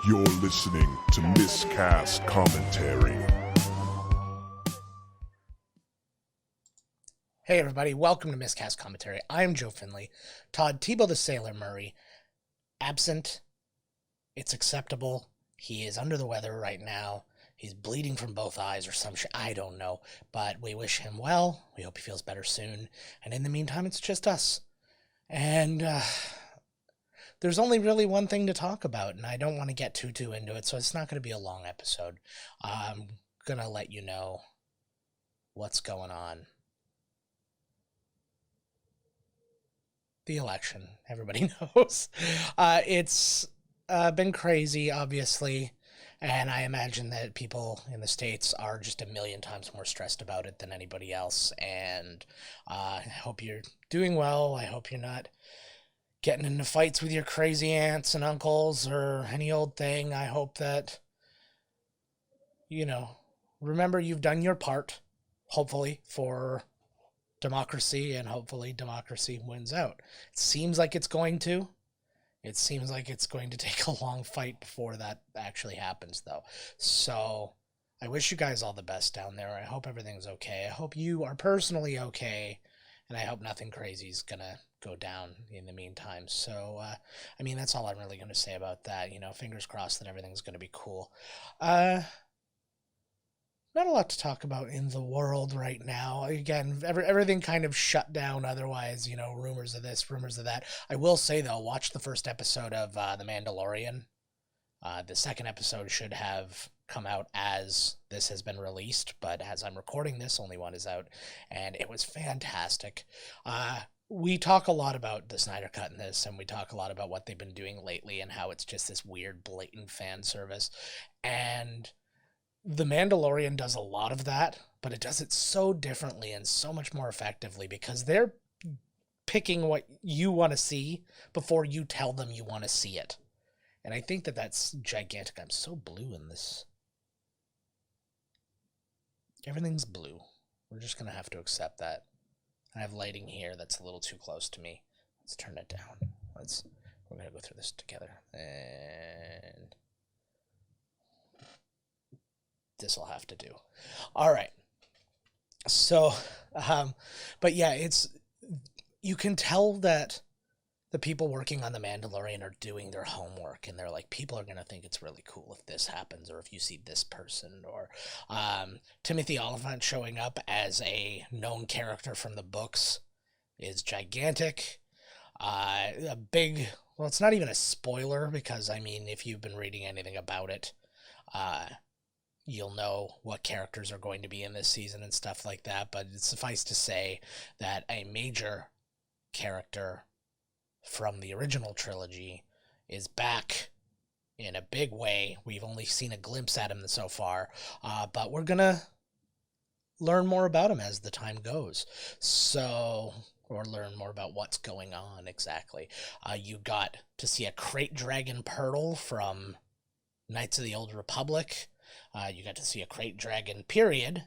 You're listening to Miscast Commentary. Hey everybody, welcome to Miscast Commentary. I'm Joe Finley. Todd Tebow the Sailor Murray, absent. It's acceptable. He is under the weather right now. He's bleeding from both eyes or some shit. I don't know. But we wish him well. We hope he feels better soon. And in the meantime, it's just us. And there's only really one thing to talk about, and I don't want to get too into it, so it's not going to be a long episode. I'm going to let you know what's going on. The election, everybody knows. It's been crazy, obviously, and I imagine that people in the States are just a million times more stressed about it than anybody else, and I hope you're doing well. I hope you're not getting into fights with your crazy aunts and uncles or any old thing. I hope that, remember you've done your part, hopefully, for democracy, and hopefully democracy wins out. It seems like it's going to. It seems like it's going to take a long fight before that actually happens, though. So I wish you guys all the best down there. I hope everything's okay. I hope you are personally okay, and I hope nothing crazy is going to go down in the meantime. So, that's all I'm really going to say about that. Fingers crossed that everything's going to be cool. Not a lot to talk about in the world right now. Again, everything kind of shut down otherwise, rumors of this, rumors of that. I will say, though, watch the first episode of The Mandalorian. The second episode should have come out as this has been released, but as I'm recording this, only one is out, and it was fantastic. We talk a lot about the Snyder Cut in this, and we talk a lot about what they've been doing lately and how it's just this weird, blatant fan service, and The Mandalorian does a lot of that, but it does it so differently and so much more effectively because they're picking what you want to see before you tell them you want to see it. And I think that that's gigantic. I'm so blue in this. Everything's blue. We're just going to have to accept that. I have lighting here that's a little too close to me. Let's turn it down. We're going to go through this together. And this will have to do. All right. So, but yeah, you can tell that the people working on The Mandalorian are doing their homework, and they're like, people are going to think it's really cool if this happens, or if you see this person, or Timothy Olyphant showing up as a known character from the books is gigantic. Well, it's not even a spoiler, because, if you've been reading anything about it, you'll know what characters are going to be in this season and stuff like that, but it's suffice to say that a major character from the original trilogy is back in a big way. We've only seen a glimpse at him so far, but we're gonna learn more about him as the time goes. Or learn more about what's going on exactly. You got to see a crate dragon Pearl from Knights of the Old Republic. You got to see a crate dragon, period.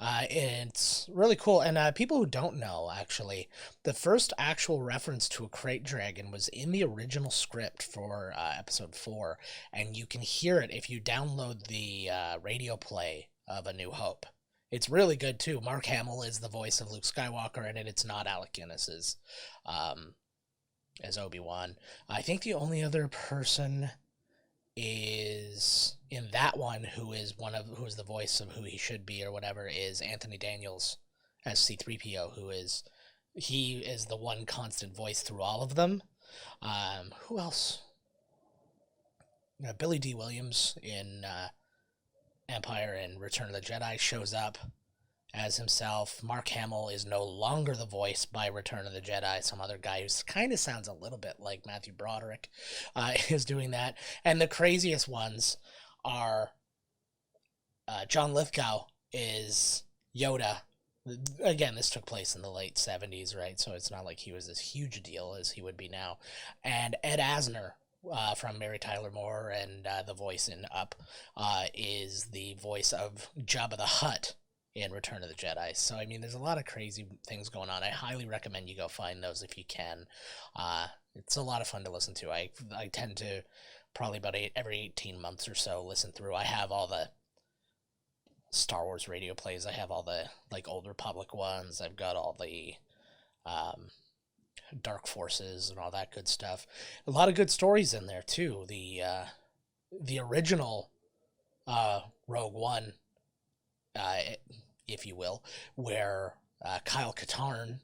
It's really cool. And people who don't know, actually, the first actual reference to a crate dragon was in the original script for episode 4. And you can hear it if you download the radio play of A New Hope. It's really good, too. Mark Hamill is the voice of Luke Skywalker, and it's not Alec Guinness as Obi-Wan. I think the only other person is in that one who is the voice of who he should be or whatever is Anthony Daniels as C-3PO, he is the one constant voice through all of them. Who else? Billy D. Williams in Empire and Return of the Jedi shows up as himself. Mark Hamill is no longer the voice by Return of the Jedi. Some other guy who kind of sounds a little bit like Matthew Broderick is doing that. And the craziest ones are John Lithgow is Yoda. Again, this took place in the late 70s, right? So it's not like he was this huge deal as he would be now. And Ed Asner from Mary Tyler Moore and the voice in Up is the voice of Jabba the Hutt in Return of the Jedi. So, there's a lot of crazy things going on. I highly recommend you go find those if you can. It's a lot of fun to listen to. I tend to probably about every 18 months or so listen through. I have all the Star Wars radio plays. I have all the like Old Republic ones. I've got all the Dark Forces and all that good stuff. A lot of good stories in there too. The original Rogue One, if you will, where Kyle Katarn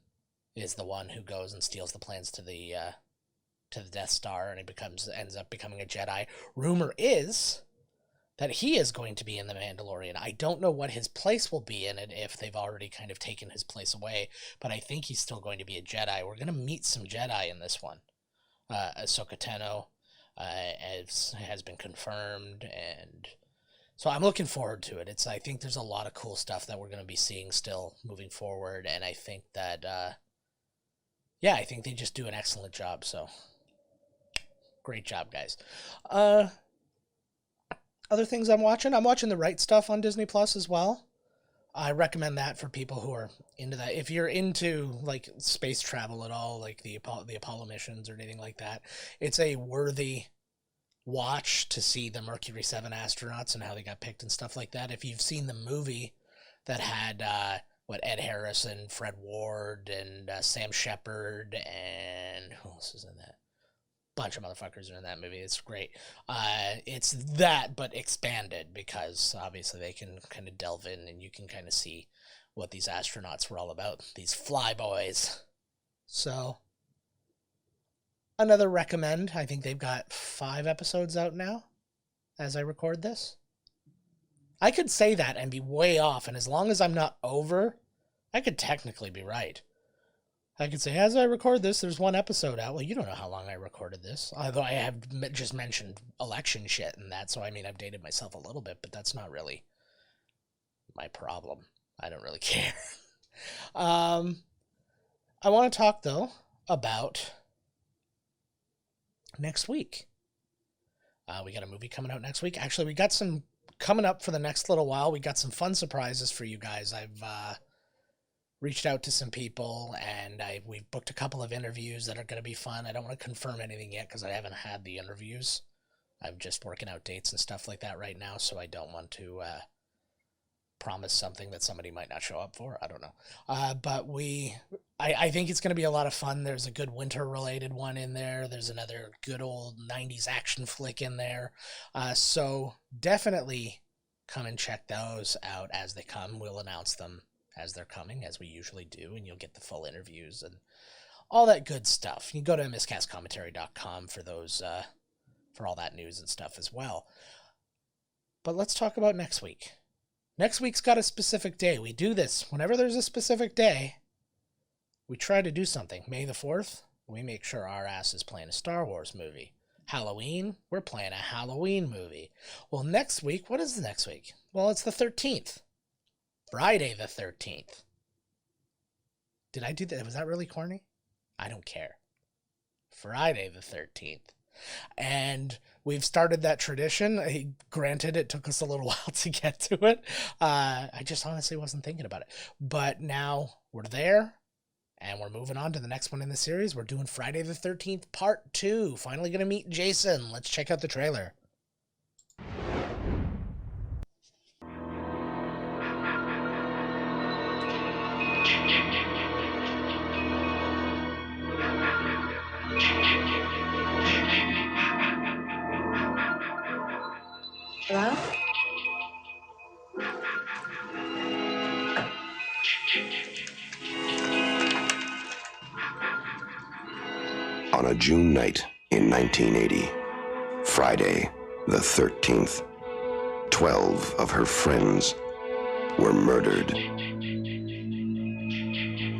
is the one who goes and steals the plans to the Death Star, and he ends up becoming a Jedi. Rumor is that he is going to be in The Mandalorian. I don't know what his place will be in it, if they've already kind of taken his place away, but I think he's still going to be a Jedi. We're going to meet some Jedi in this one. Ahsoka Tano has been confirmed, and so I'm looking forward to it. I think there's a lot of cool stuff that we're going to be seeing still moving forward, and I think that, I think they just do an excellent job, so great job, guys. Other things I'm watching The Right Stuff on Disney Plus as well. I recommend that for people who are into that. If you're into like space travel at all, like the Apollo missions or anything like that, it's a worthy watch to see the Mercury 7 astronauts and how they got picked and stuff like that. If you've seen the movie that had Ed Harrison, Fred Ward, and Sam Shepard, and who else is in that? Bunch of motherfuckers are in that movie. It's great. It's that, but expanded, because obviously they can kind of delve in and you can kind of see what these astronauts were all about. These flyboys. So, another recommend. I think they've got 5 episodes out now as I record this. I could say that and be way off, and as long as I'm not over, I could technically be right. I could say, as I record this, there's 1 episode out. Well, you don't know how long I recorded this. Although I have just mentioned election shit and that, so I mean, I've dated myself a little bit, but that's not really my problem. I don't really care. I want to talk, though, about next week. We got a movie coming out next week. Actually, we got some coming up for the next little while. We got some fun surprises for you guys. I've reached out to some people, and we've booked a couple of interviews that are going to be fun. I don't want to confirm anything yet because I haven't had the interviews. I'm just working out dates and stuff like that right now, so I don't want to promise something that somebody might not show up for. I don't know. But I think it's going to be a lot of fun. There's a good winter-related one in there. There's another good old 90s action flick in there. So definitely come and check those out as they come. We'll announce them as they're coming, as we usually do, and you'll get the full interviews and all that good stuff. You can go to miscastcommentary.com for those, for all that news and stuff as well. But let's talk about next week. Next week's got a specific day. We do this whenever there's a specific day. We try to do something. May the 4th, we make sure our ass is playing a Star Wars movie. Halloween, we're playing a Halloween movie. Well, next week, what is the next week? Well, it's the 13th. Friday the 13th. Did I do that? Was that really corny? I don't care. Friday the 13th. And we've started that tradition. Granted, it took us a little while to get to it. I just honestly wasn't thinking about it. But now we're there, and we're moving on to the next one in the series. We're doing Friday the 13th Part 2. Finally going to meet Jason. Let's check out the trailer. Hello? On a June night in 1980, Friday the 13th, 12 of her friends were murdered.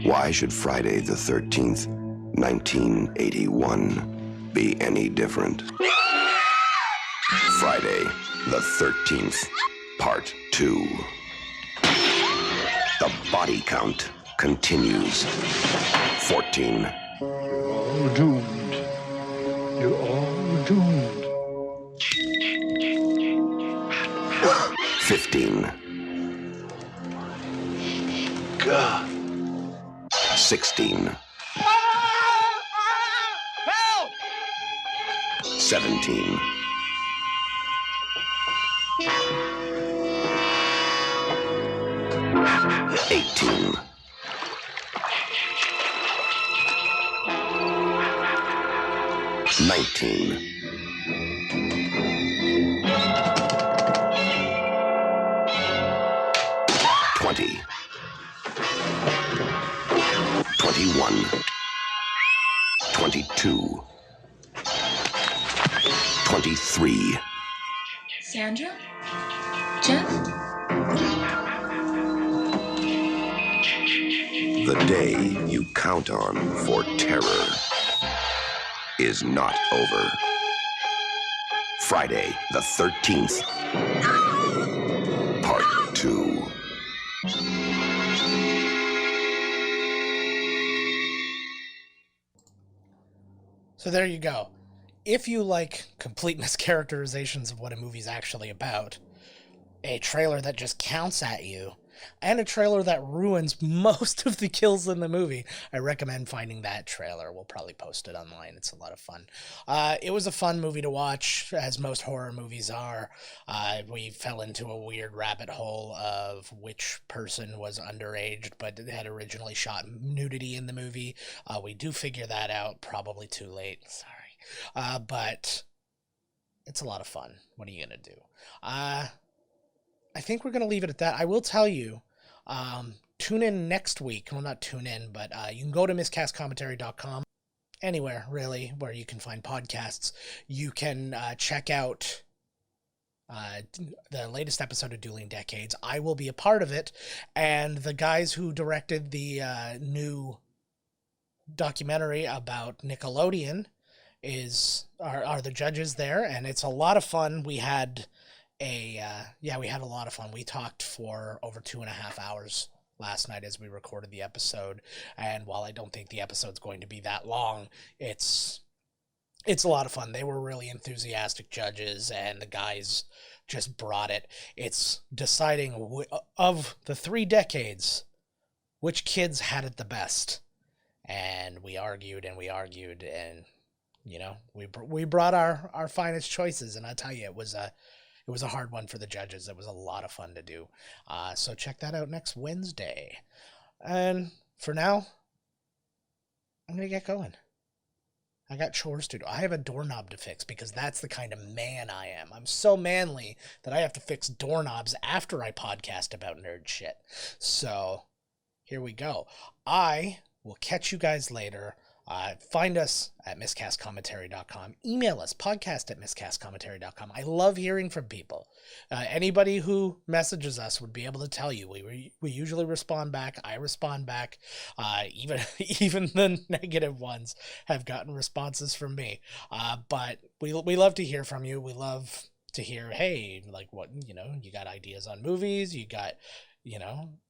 Why should Friday the 13th, 1981 be any different? Friday the 13th, Part 2. The body count continues. 14. You're all doomed. You're all doomed. 15. God. 16. Help! 17. 18. 19. 20. 21. 22. 23. Sandra? Jeff? The day you count on for terror is not over. Friday the 13th, Part 2. So there you go. If you like complete mischaracterizations of what a movie's actually about, a trailer that just counts at you, and a trailer that ruins most of the kills in the movie, I recommend finding that trailer. We'll probably post it online. It's a lot of fun. It was a fun movie to watch, as most horror movies are. We fell into a weird rabbit hole of which person was underage, but had originally shot nudity in the movie. We do figure that out, probably too late. Sorry. But it's a lot of fun. What are you going to do? I think we're going to leave it at that. I will tell you, tune in next week. Well, not tune in, but you can go to miscastcommentary.com. Anywhere, really, where you can find podcasts. You can check out the latest episode of Dueling Decades. I will be a part of it. And the guys who directed the new documentary about Nickelodeon are the judges there. And it's a lot of fun. We had we had a lot of fun. We talked for over 2.5 hours last night as we recorded the episode, and while I don't think the episode's going to be that long, it's a lot of fun. They were really enthusiastic judges, and the guys just brought it. It's deciding of the 3 decades which kids had it the best, and we argued, and you know, we brought our finest choices, and I tell you, it was a hard one for the judges. It was a lot of fun to do. So check that out next Wednesday. And for now, I'm going to get going. I got chores to do. I have a doorknob to fix because that's the kind of man I am. I'm so manly that I have to fix doorknobs after I podcast about nerd shit. So here we go. I will catch you guys later. Find us at miscastcommentary.com. Email us, podcast@miscastcommentary.com. I love hearing from people. Anybody who messages us would be able to tell you. We usually respond back. I respond back. Even the negative ones have gotten responses from me. But we love to hear from you. We love to hear, hey, like what, you got ideas on movies. You got,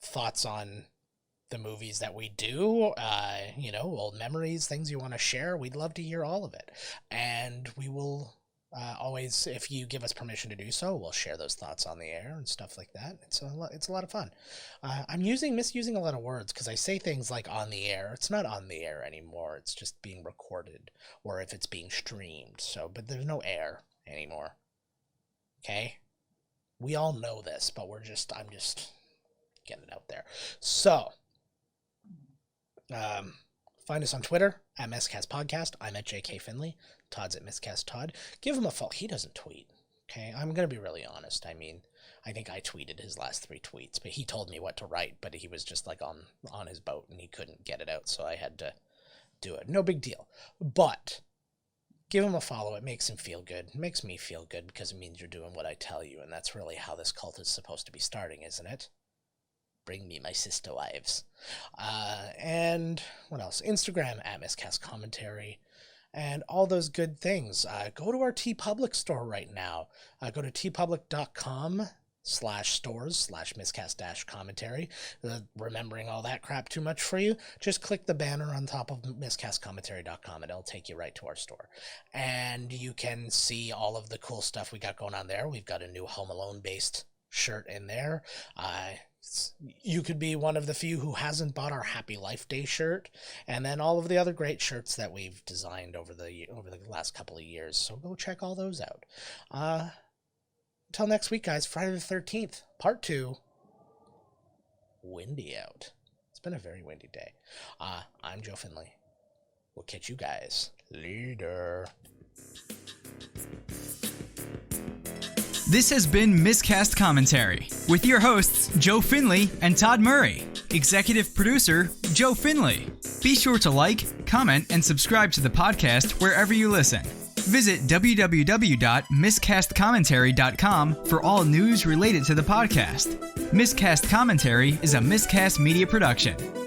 thoughts on the movies that we do, old memories, things you want to share. We'd love to hear all of it. And we will always, if you give us permission to do so, we'll share those thoughts on the air and stuff like that. It's a lot of fun. I'm misusing a lot of words because I say things like on the air. It's not on the air anymore. It's just being recorded, or if it's being streamed. But there's no air anymore. Okay? We all know this, but I'm just getting it out there. So, find us on Twitter at miscastpodcast. I'm at JK Finley. Todd's at miscasttodd. Give him a follow. He doesn't tweet. Okay, I'm gonna be really honest. I mean, I think I tweeted his last 3 tweets, but he told me what to write. But he was just like on his boat and he couldn't get it out, so I had to do it. No big deal. But give him a follow. It makes him feel good. It makes me feel good because it means you're doing what I tell you, and that's really how this cult is supposed to be starting, isn't it? Bring me my sister wives. And what else? Instagram at miscastcommentary. And all those good things. Go to our TeePublic store right now. Go to teepublic.com/stores/miscast-commentary. Remembering all that crap too much for you? Just click the banner on top of miscastcommentary.com and it'll take you right to our store. And you can see all of the cool stuff we got going on there. We've got a new Home Alone based shirt in there. You could be one of the few who hasn't bought our Happy Life Day shirt, and then all of the other great shirts that we've designed over the last couple of years. So go check all those out. Till next week, guys. Friday the 13th, part 2. Windy out. It's been a very windy day. I'm Joe Finley. We'll catch you guys later. This has been Miscast Commentary with your hosts, Joe Finley and Todd Murray. Executive producer, Joe Finley. Be sure to like, comment, and subscribe to the podcast wherever you listen. Visit www.miscastcommentary.com for all news related to the podcast. Miscast Commentary is a Miscast Media production.